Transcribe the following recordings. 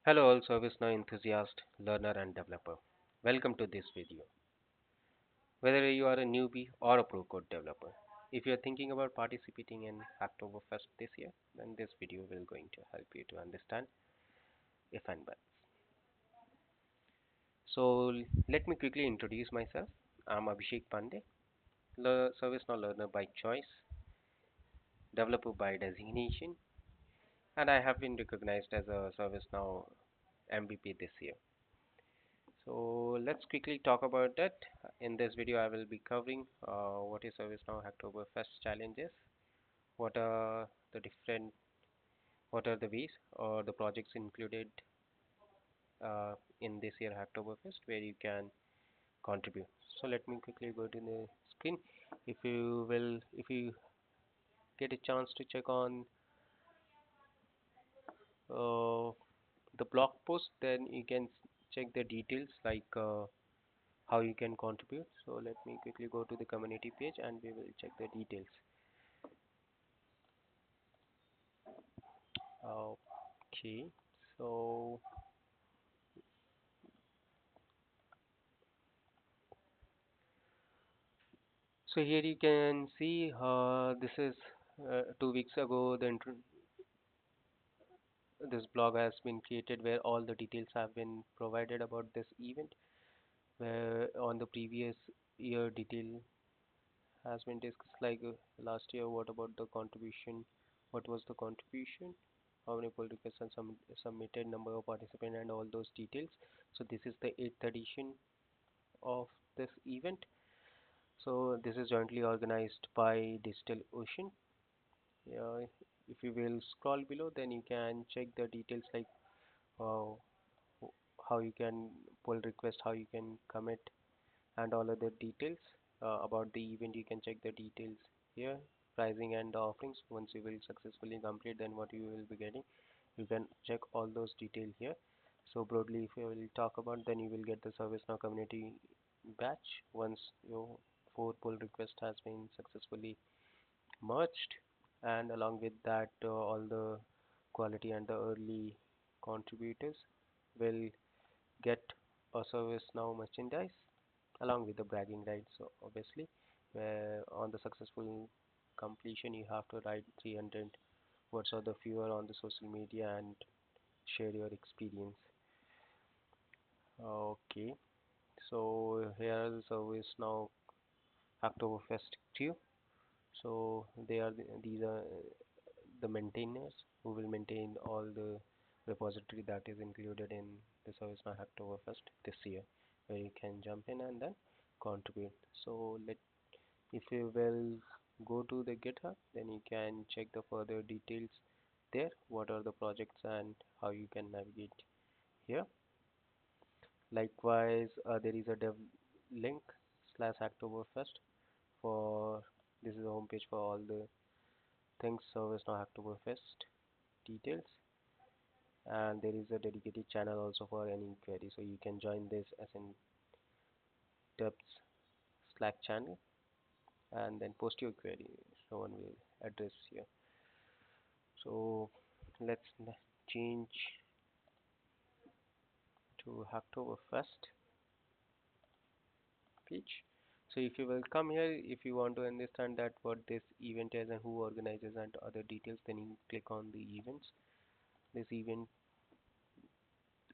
Hello all ServiceNow enthusiast, learner and developer. Welcome to this video. Whether you are a newbie or a pro code developer, if you are thinking about participating in HacktoberFest this year, then this video will going to help you to understand if and when. So let me quickly introduce myself. I'm Abhishek Pandey, ServiceNow learner by choice, developer by designation, and I have been recognized as a ServiceNow MVP this year. So let's quickly talk about that. In this video, I will be covering what is ServiceNow Hacktoberfest challenges, what are the different, what are the ways or the projects included in this year Hacktoberfest where you can contribute. So let me quickly go to the screen. If you get a chance to check on uh, the blog post, then you can check the details like how you can contribute. So let me quickly go to the community page and we will check the details. Okay, so here you can see this is 2 weeks ago this blog has been created where all the details have been provided about this event, where on the previous year detail has been discussed like last year what about the contribution, what was the contribution, how many pull requests and submitted, number of participants and all those details. So this is the 8th edition of this event. So this is jointly organized by Digital Ocean. Yeah, if you will scroll below, then you can check the details like uh, how you can pull request, how you can commit, and all other details about the event. You can check the details here, pricing and the offerings. Once you will successfully complete, then what you will be getting, you can check all those details here. So broadly, if you will talk about, then you will get the ServiceNow community batch once your 4 pull request has been successfully merged, and along with that all the quality and the early contributors will get a ServiceNow merchandise along with the bragging rights. So obviously where on the successful completion you have to write 300 words or the fewer on the social media and share your experience. Okay, so here is the ServiceNow Oktoberfest 2. So these are the maintainers who will maintain all the repository that is included in the ServiceNow Hacktoberfest this year, where you can jump in and then contribute. So if you will go to the GitHub, then you can check the further details there. What are the projects and how you can navigate here. Likewise, there is a dev link slash Hacktoberfest for this is a homepage for all the things ServiceNow Hacktoberfest details, and there is a dedicated channel also for any query, so you can join this as in depth Slack channel and then post your query. Someone will address here. So let's change to Hacktoberfest page. So if you will come here, if you want to understand that what this event is and who organizes and other details, then you click on the events. This event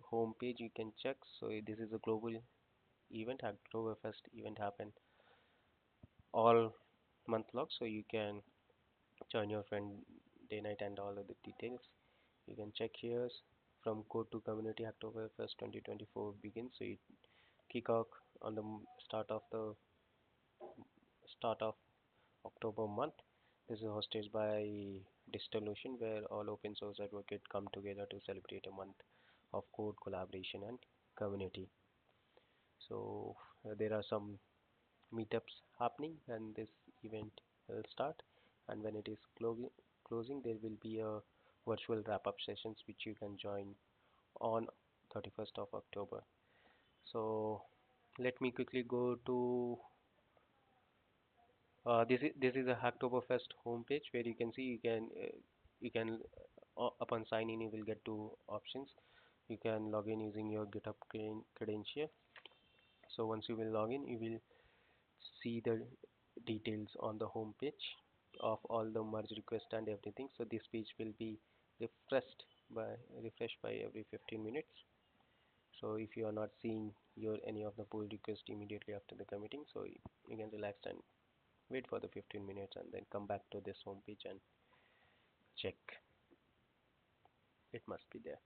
home page you can check. So this is a global event. Hacktoberfest event happen all month long, so you can join your friend day night and all of the details. You can check here from code to community. Hacktoberfest 2024 begins. So you kick off on the start of October month. This is hosted by DigitalOcean, where all open source advocates come together to celebrate a month of code collaboration and community. So there are some meetups happening, and this event will start. And when it is closing, there will be a virtual wrap-up sessions which you can join on 31st of October. So let me quickly go to this is a Hacktoberfest homepage where you can see you can upon sign in you will get two options. you can log in using your GitHub credential. So once you will log in, you will see the details on the home page of all the merge request and everything. So this page will be refreshed by refreshed by every 15 minutes. So if you are not seeing your any of the pull request immediately after the committing, so you can relax and wait for the 15 minutes and then come back to this home page and check. It must be there.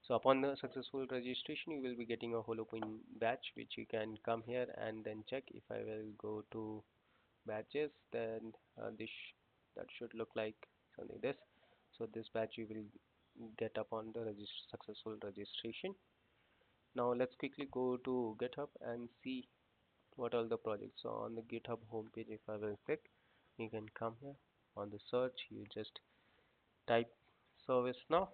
So upon the successful registration, you will be getting a Holopin batch, which you can come here and then check. If I will go to batches, then that should look like something this. So this batch you will get upon the successful registration. Now let's quickly go to GitHub and see what are the projects. So on the GitHub homepage, if I will click, you can come here on the search. You just type ServiceNow,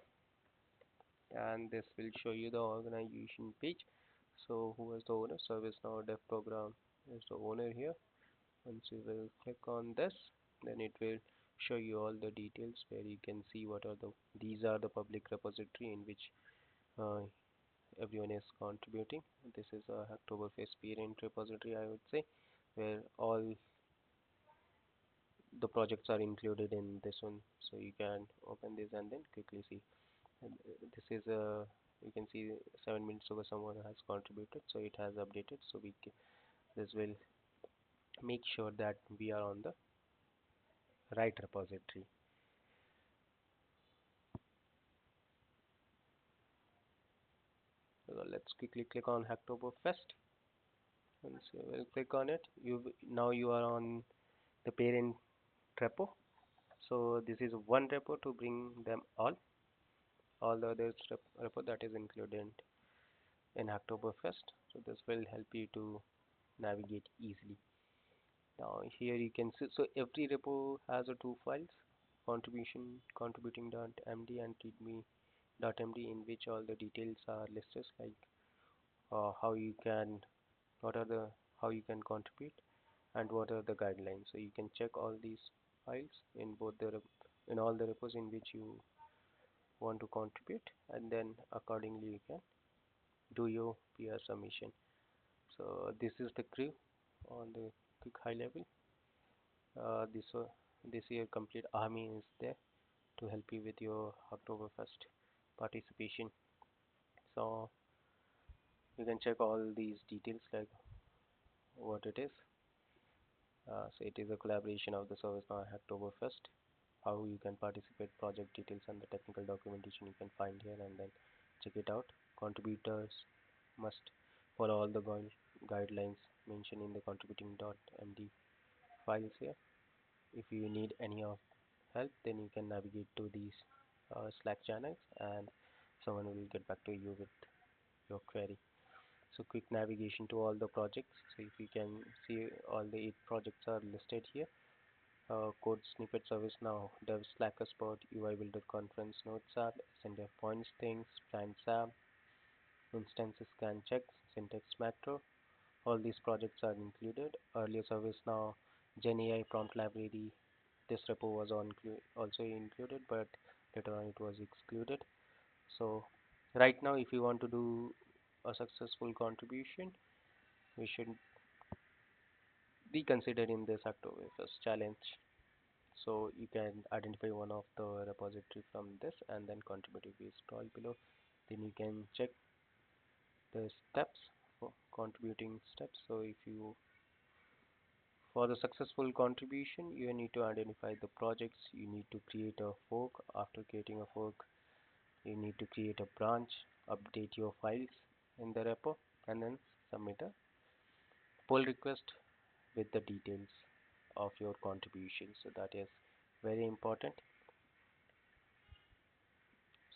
and this will show you the organization page. So who is the owner? ServiceNow Dev Program is the owner here. Once you will click on this, then it will show you all the details where you can see what are these are the public repository in which uh, everyone is contributing. This is a Hacktoberfest parent repository, I would say, where all the projects are included in this one. So you can open this and then quickly see. And this is a you can see 7 minutes ago someone has contributed, so it has updated. So this will make sure that we are on the right repository. So let's quickly click on Hacktoberfest. Once you will click on it, now you are on the parent repo. So this is one repo to bring them all the other repo that is included in Hacktoberfest. So this will help you to navigate easily. Now here you can see, so every repo has a two files, contributing.md and readme.md, in which all the details are listed, like how you can, what are the, how you can contribute and what are the guidelines. So you can check all these files in both in all the repos in which you want to contribute, and then accordingly you can do your PR submission. So this is the crew on the quick high level. This year complete army is there to help you with your Oktoberfest participation. So you can check all these details like what it is. So it is a collaboration of the ServiceNow Hacktoberfest. How you can participate, project details, and the technical documentation you can find here and then check it out. Contributors must follow all the guidelines mentioned in the contributing.md files here. If you need any of help, then you can navigate to these Slack channels and someone will get back to you with your query. So quick navigation to all the projects. So if you can see, all the 8 projects are listed here. Code snippet service now, dev slacker spot, UI builder conference, notes app, SNDF points things, plans app, instances scan checks, syntax macro. All these projects are included. Earlier service now, Gen AI prompt library. This repo was also included, but later on it was excluded. So right now, if you want to do a successful contribution, we should be considered in this Oktoberfest challenge. So you can identify one of the repository from this and then contribute. If you scroll below, then you can check the steps for contributing steps. So if you for the successful contribution, you need to identify the projects. You need to create a fork. After creating a fork, you need to create a branch, update your files in the repo, and then submit a pull request with the details of your contribution. So that is very important.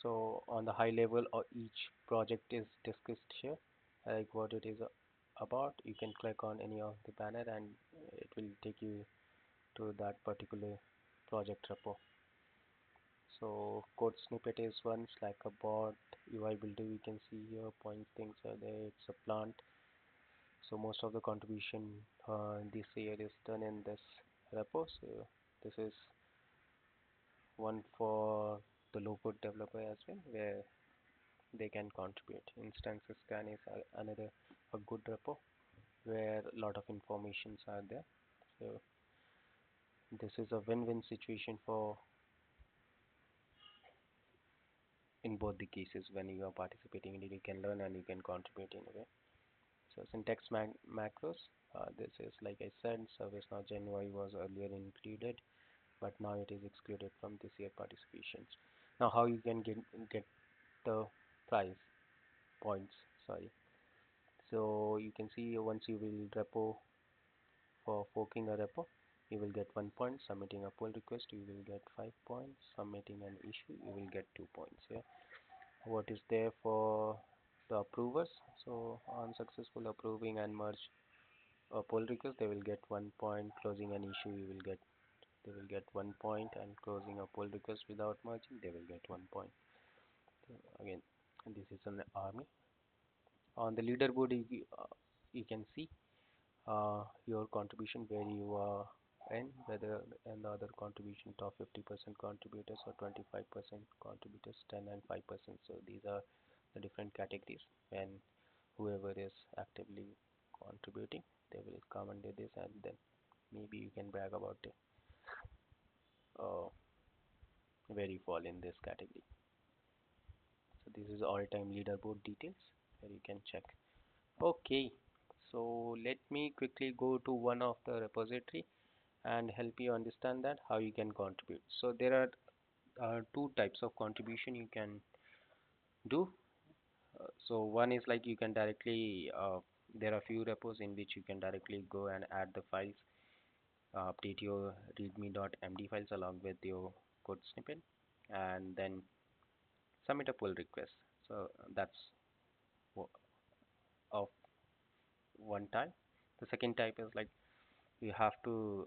So on the high level, each project is discussed here, like what it is about. You can click on any of the banner and it will take you to that particular project repo. So code snippet is one, like a bot, UI builder you can see here, point things are there, it's a plant. So most of the contribution this year is done in this repo. So this is one for the low code developer as well, where they can contribute. Instances scan is another a good repo where a lot of informations are there. So this is a win-win situation for in both the cases. When you are participating in it, you can learn and you can contribute in a way. So syntax macros, this is like I said, ServiceNow GenUI was earlier included, but now it is excluded from this year participations. Now how you can get the prize points, sorry. So you can see once you will repo for forking a repo, you will get 1 point. Submitting a pull request, you will get 5 points. Submitting an issue, you will get 2 points. Yeah. What is there for the approvers? So on successful approving and merge a pull request, they will get 1 point. Closing an issue, they will get 1 point, and closing a pull request without merging, they will get 1 point. So again, this is an army. On the leaderboard, you can see your contribution where you are in, whether and the other contribution top 50% contributors or 25% contributors, 10 and 5%. So these are the different categories. When whoever is actively contributing, they will come under this, and then maybe you can brag about it, where you fall in this category. So this is all-time leaderboard details where you can check. Okay, so let me quickly go to one of the repository and help you understand that how you can contribute. So there are two types of contribution you can do. So one is like you can directly there are few repos in which you can directly go and add the files, update your readme.md files along with your code snippet, and then submit a pull request. So that's of one type. The second type is like you have to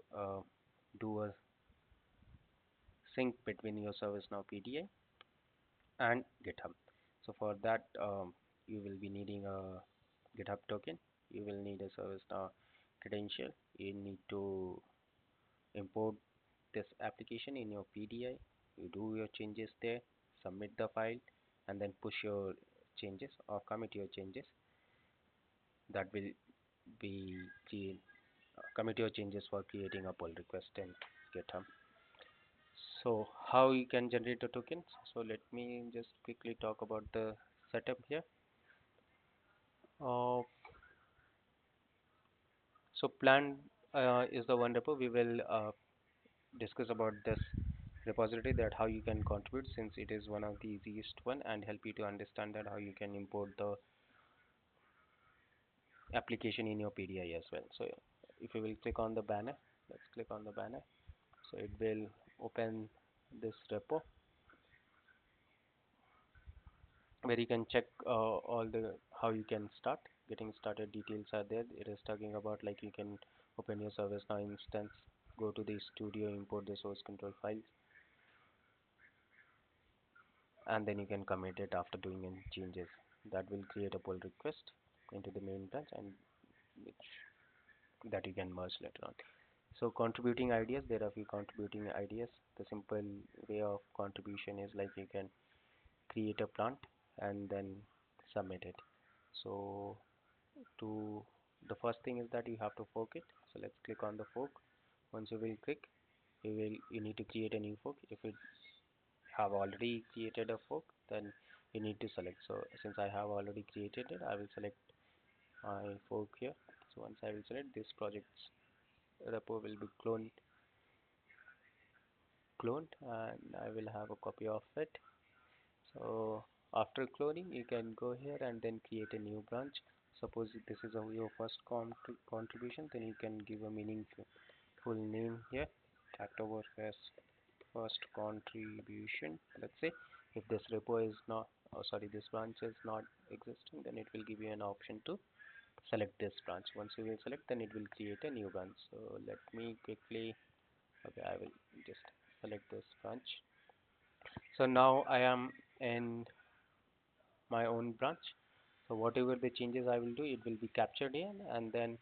do a sync between your ServiceNow PDI and GitHub. So for that, you will be needing a GitHub token. You will need a ServiceNow credential. You need to import this application in your PDI. You do your changes there, submit the file, and then push your changes or commit your changes. That will be commit your changes for creating a pull request in GitHub. So how you can generate the tokens? So let me just quickly talk about the setup here. Uh, so plan is the one repo we will discuss about this repository, that how you can contribute, since it is one of the easiest one, and help you to understand that how you can import the application in your PDI as well. So if you will click on the banner, let's click on the banner. So it will open this repo where you can check all the how you can start. Getting started details are there. It is talking about like you can open your ServiceNow instance, go to the studio, import the source control files, and then you can commit it after doing any changes. That will create a pull request into the main branch, and which that you can merge later on. So contributing ideas, there are few contributing ideas. The simple way of contribution is like you can create a plant and then submit it. So to the first thing is that you have to fork it. So let's click on the fork. Once you will click, you need to create a new fork. If you have already created a fork, then you need to select. So since I have already created it, I will select my fork here. So once I will select, this project's repo will be cloned, and I will have a copy of it. So after cloning, you can go here and then create a new branch. Suppose this is your first contribution, then you can give a meaningful name here. HacktoberFest first contribution. Let's say if this repo is not, oh sorry, this branch is not existing, then it will give you an option to select this branch. Once you will select, then it will create a new branch. So let me quickly, okay, I will just select this branch. So now I am in my own branch. So whatever the changes I will do, it will be captured here, and then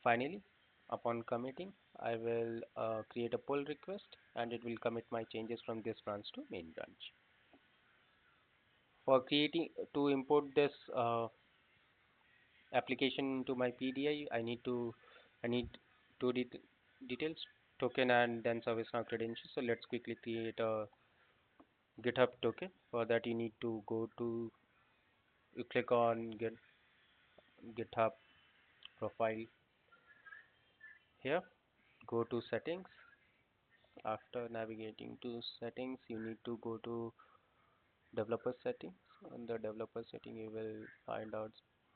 finally upon committing, I will create a pull request, and it will commit my changes from this branch to main branch. For creating to import this application to my PDI, I need two details, token and then ServiceNow credentials. So let's quickly create a GitHub token. For that, you need to you click on GitHub profile here. Go to settings. After navigating to settings, you need to go to developer settings. On the developer setting, you will find out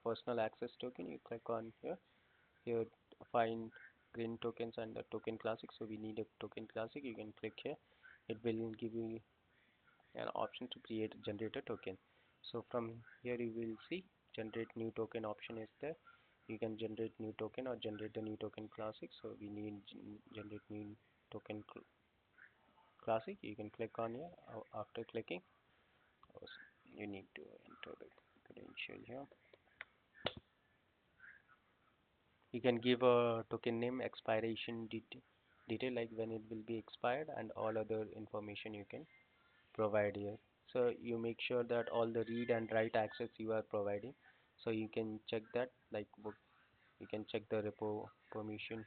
personal access token. You click on here. Here, find green tokens and the token classic. So we need a token classic. You can click here. It will give you an option to generate a token. So from here you will see generate new token option is there. You can generate new token or generate a new token classic. So we need generate new token classic. You can click on here. After clicking, you need to enter the credential here. You can give a token name, expiration detail like when it will be expired, and all other information you can provide here. So you make sure that all the read and write access you are providing. So you can check that, like you can check the repo permission.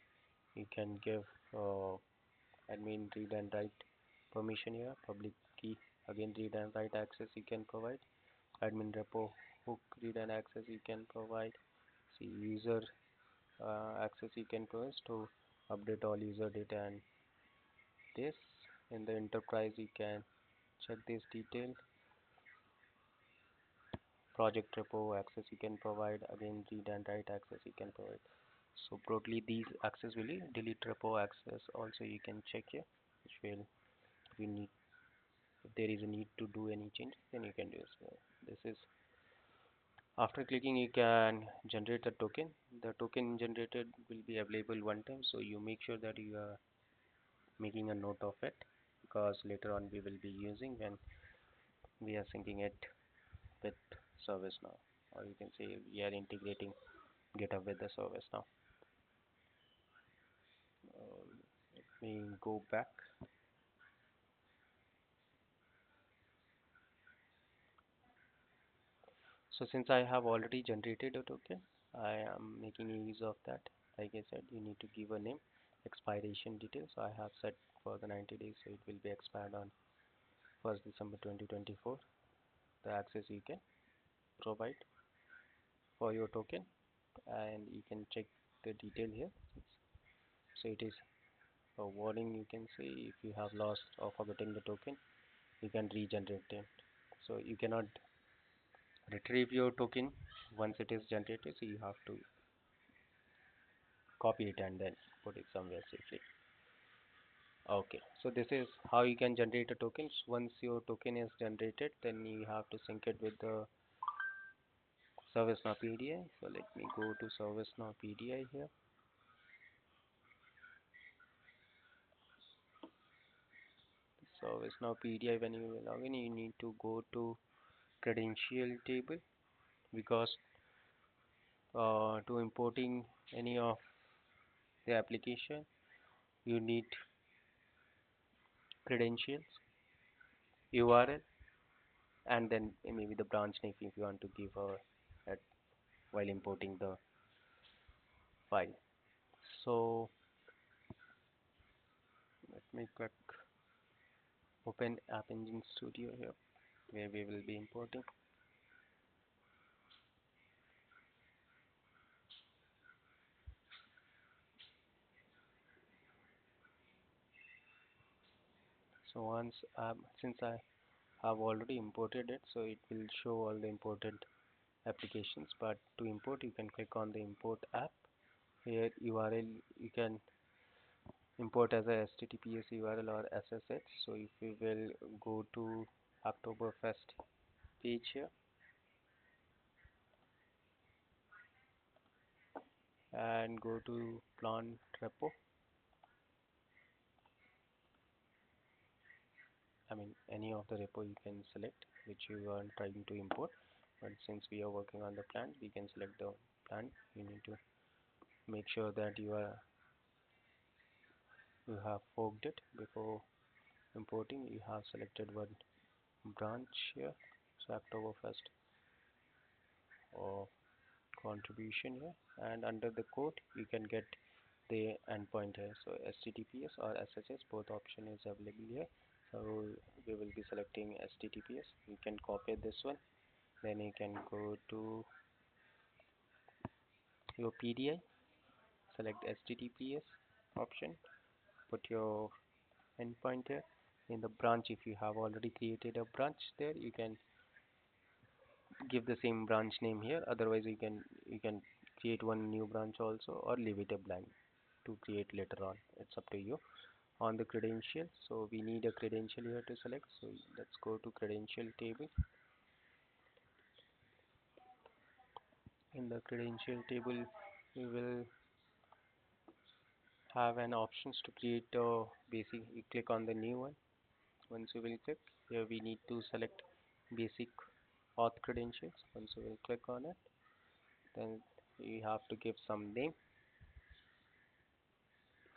You can give admin read and write permission here. Public key, again read and write access you can provide. Admin repo hook read and access you can provide. See user access you can provide to update all user data, and this in the enterprise you can check this detail. Project repo access you can provide, again read and write access you can provide. So broadly these access will be delete repo access also you can check here, which will we need if there is a need to do any change then you can do it. So this is after clicking you can generate a token. The token generated will be available one time, so you make sure that you are making a note of it, because later on we will be using when we are syncing it with ServiceNow, or you can say we are integrating GitHub with the ServiceNow. Let me go back. So since I have already generated a token, I am making use of that. Like I said, you need to give a name, expiration details. So I have set for the 90 days, so it will be expired on 1st December 2024. The access you can provide for your token, and you can check the detail here. So it is a warning, you can say if you have lost or forgotten the token, you can regenerate it. So you cannot retrieve your token once it is generated, so you have to copy it and then put it somewhere safely. Okay, so this is how you can generate a token. Once your token is generated, then you have to sync it with the ServiceNow PDI. So let me go to ServiceNow PDI here. ServiceNow PDI, when you log in, you need to go to credential table, because to importing any of the application, you need credentials, URL, and then maybe the branch name if you want to give at while importing the file. So let me click open App Engine Studio here, where we will be importing. So once since I have already imported it, so it will show all the imported applications. But to import, you can click on the import app. Here URL you can import as a HTTPS URL or SSH. So if we will go to HacktoberFest page here and go to plant repo, I mean any of the repo you can select which you are trying to import, but since we are working on the plant, we can select the plant. You need to make sure that you have forked it before importing. You have selected one branch here, So Oktoberfest or contribution here, and under the code you can get the endpoint here. So HTTPS or SSH, both option is available here. So we will be selecting HTTPS. You can copy this one, then you can go to your PDI, select HTTPS option, put your endpoint here. In the branch, if you have already created a branch there, you can give the same branch name here. Otherwise you can create one new branch also, or leave it a blank to create later on. It's up to you. On the credential, so we need a credential here to select. So let's go to credential table. In the credential table we will have an options to create a basic. You click on the new one. Once you will click here, we need to select basic auth credentials. Once you will click on it, then you have to give some name.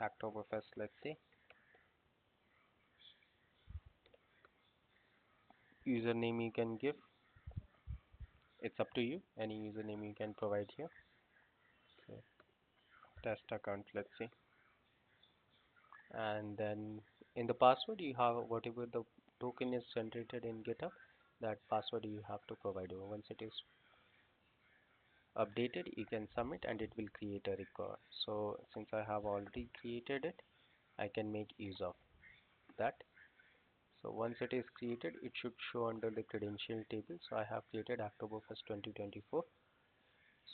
Oktoberfest, let's say. Username you can give, it's up to you. Any username you can provide here. So test account, let's say. And then in the password you have whatever the token is generated in GitHub, that password you have to provide. Once it is updated, you can submit and it will create a record. So since I have already created it, I can make use of that. So once it is created, it should show under the credential table. So I have created Oktoberfest 2024.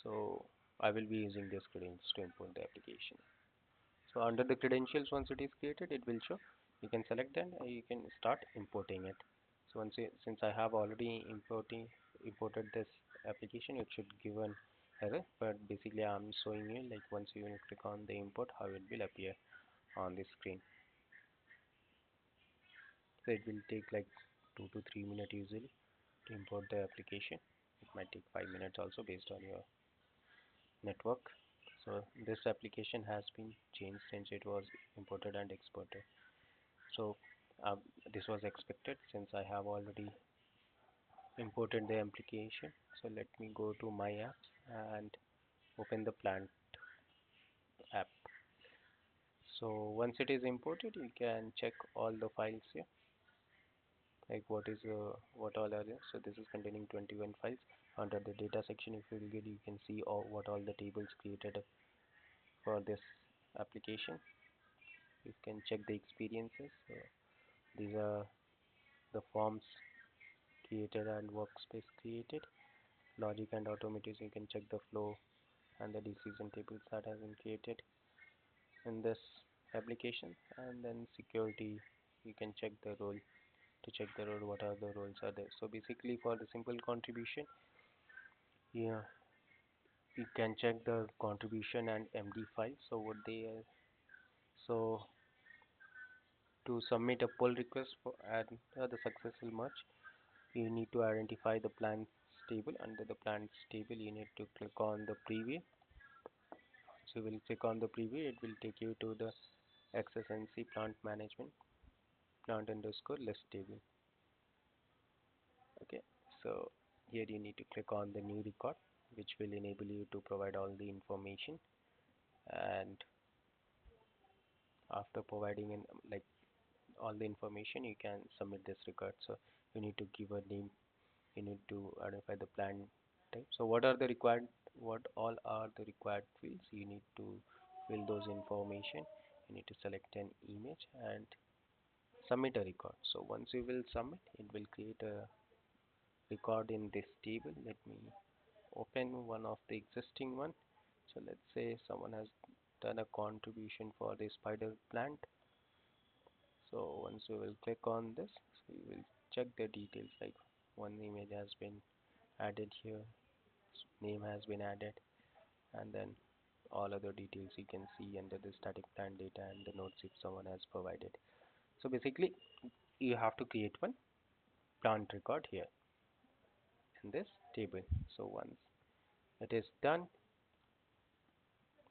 So I will be using this credentials to import the application. So under the credentials, once it is created, it will show. You can select that and you can start importing it. So since I have already imported this application, it should give an error. But basically, I'm showing you like once you will click on the import, how it will appear on the screen. So it will take like 2 to 3 minutes usually to import the application. It might take 5 minutes also based on your network. So this application has been changed since it was imported and exported. So this was expected since I have already imported the application. So let me go to my apps and open the plant app. So once it is imported, you can check all the files here, like what all are there. So this is containing 21 files. Under the data section, if you will get, you can see what all the tables created for this application. You can check the experiences. So these are the forms created and workspace created. Logic and automatics, you can check the flow and the decision tables that have been created in this application. And then security, you can check the role, to check the role, what are the roles are there. So basically for the simple contribution, yeah, you can check the contribution and MD files. So what they are, so to submit a pull request for and the successful merge, you need to identify the plants table. Under the plants table, you need to click on the preview. So we'll click on the preview. It will take you to the XSNC plant management plant underscore list table. Okay, so here you need to click on the new record, which will enable you to provide all the information. And after providing in like all the information, you can submit this record. So you need to give a name, you need to identify the plant type. So what all are the required fields? You need to fill those information. You need to select an image and submit a record. So once you will submit, it will create a record in this table. Let me open one of the existing one. So let's say someone has done a contribution for the spider plant. So once you will click on this, so you will check the details, like one image has been added here, name has been added, and then all other details you can see under the static plant data and the notes if someone has provided. So basically you have to create one plant record here in this table. So once it is done,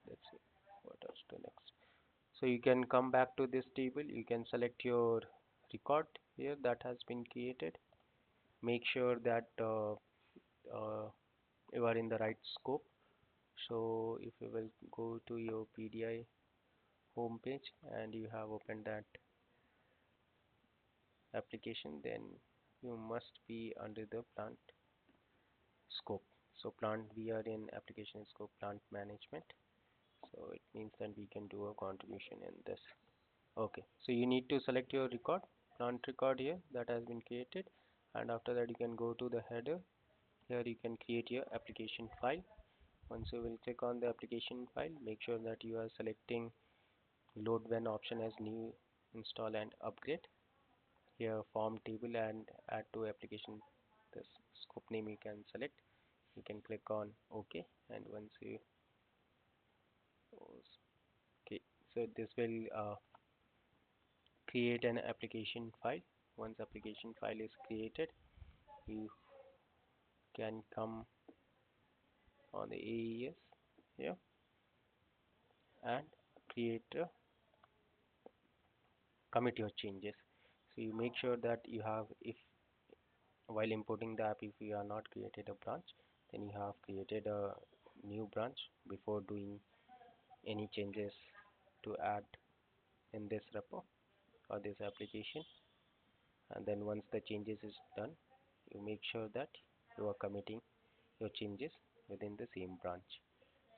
let's see what else to next. So you can come back to this table, you can select your record here that has been created, make sure that you are in the right scope. So if you will go to your PDI homepage and you have opened that application, then you must be under the plant scope. So plant, we are in application scope plant management. So it means that we can do a contribution in this. Okay, so you need to select your record, plant record here that has been created, and after that you can go to the header. Here you can create your application file. Once you will click on the application file, make sure that you are selecting load when option as new, install and upgrade. Here form table and add to application, this scope name you can select. You can click on OK, and once you okay, so this will create an application file. Once application file is created, you can come on the AES here and create a commit your changes. So you make sure that you have, if while importing the app, if you are not created a branch, then you have created a new branch before doing any changes to add in this repo or this application. And then once the changes is done, you make sure that you are committing your changes within the same branch.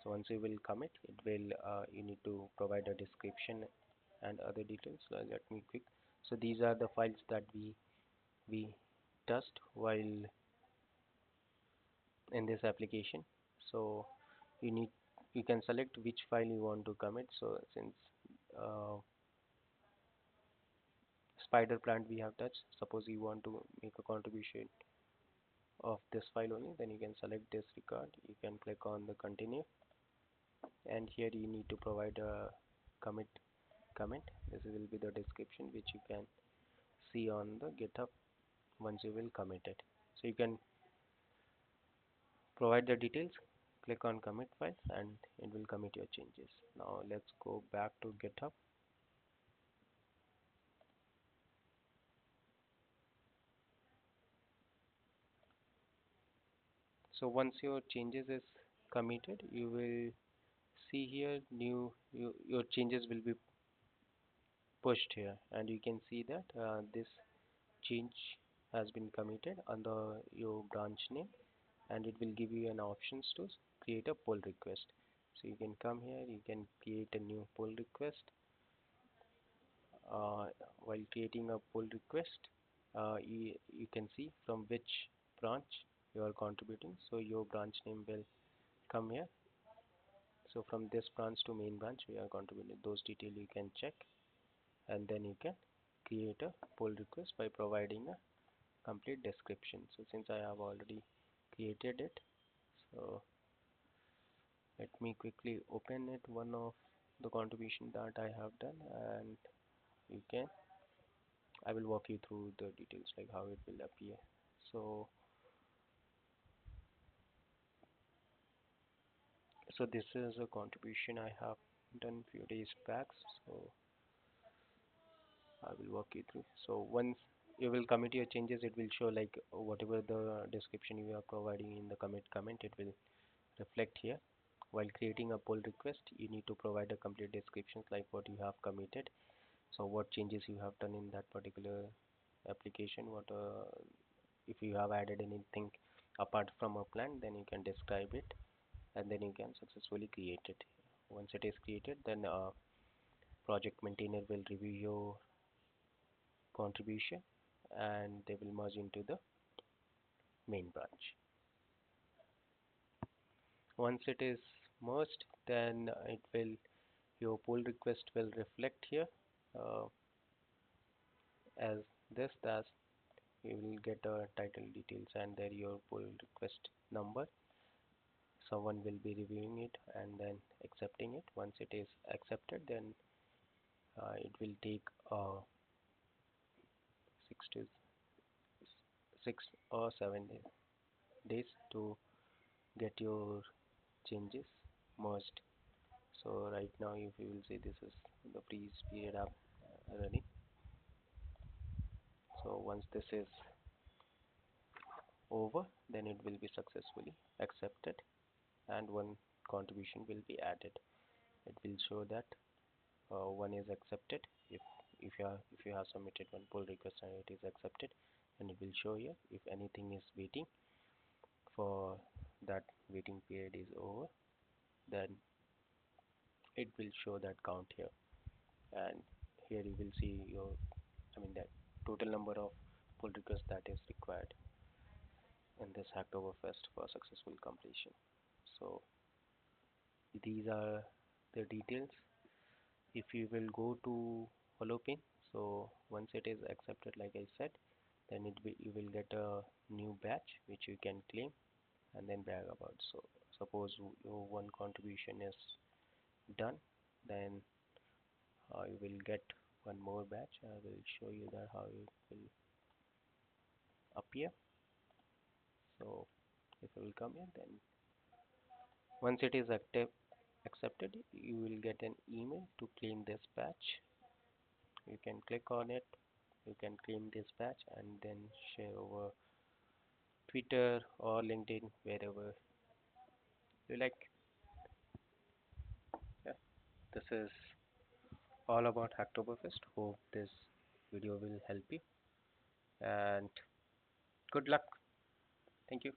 So once you will commit, it will you need to provide a description and other details. Let me quick. So these are the files that we test while in this application. So you can select which file you want to commit. So since uh, spider plant we have touched, suppose you want to make a contribution of this file only, then you can select this record. You can click on the continue, and here you need to provide a commit comment. This will be the description which you can see on the GitHub once you will commit it. So you can provide the details, click on commit files, and it will commit your changes. Now let's go back to GitHub. So once your changes is committed, you will see here your changes will be pushed here, and you can see that this change has been committed under your branch name, and it will give you an options to create a pull request. So you can come here, you can create a new pull request. While creating a pull request, you can see from which branch you are contributing. So your branch name will come here. So from this branch to main branch we are contributing, those details you can check, and then you can create a pull request by providing a complete description. So since I have already created it, so let me quickly open it, one of the contribution that I have done, and you can I will walk you through the details like how it will appear. So this is a contribution I have done few days back, so I will walk you through. So once you will commit your changes, it will show like whatever the description you are providing in the commit comment, it will reflect here. While creating a pull request, you need to provide a complete descriptions like what you have committed, so what changes you have done in that particular application, what if you have added anything apart from a plan, then you can describe it, and then you can successfully create it. Once it is created, then project maintainer will review your contribution, and they will merge into the main branch. Once it is merged, then it will your pull request will reflect here uh, as this. That you will get title details and there your pull request number. Someone will be reviewing it and then accepting it. Once it is accepted, then it will take 6 or 7 days to get your changes merged. So right now, if you will see, this is the freeze period up running. So once this is over, then it will be successfully accepted and one contribution will be added. It will show that one is accepted. If you have submitted one pull request and it is accepted, then it will show here. If anything is waiting for that waiting period is over, then it will show that count here. And here you will see your, that total number of pull requests that is required in this Hacktoberfest for successful completion. So these are the details. If you will go to follow pin, so once it is accepted, like I said, then you will get a new batch which you can claim and then brag about. So suppose your one contribution is done, then you will get one more batch. I will show you that how it will appear. So if you will come here, then once it is accepted, you will get an email to claim this batch. You can click on it, you can claim this batch and then share over Twitter or LinkedIn, wherever you like. Yeah, this is all about Hacktoberfest. Hope this video will help you and good luck. Thank you.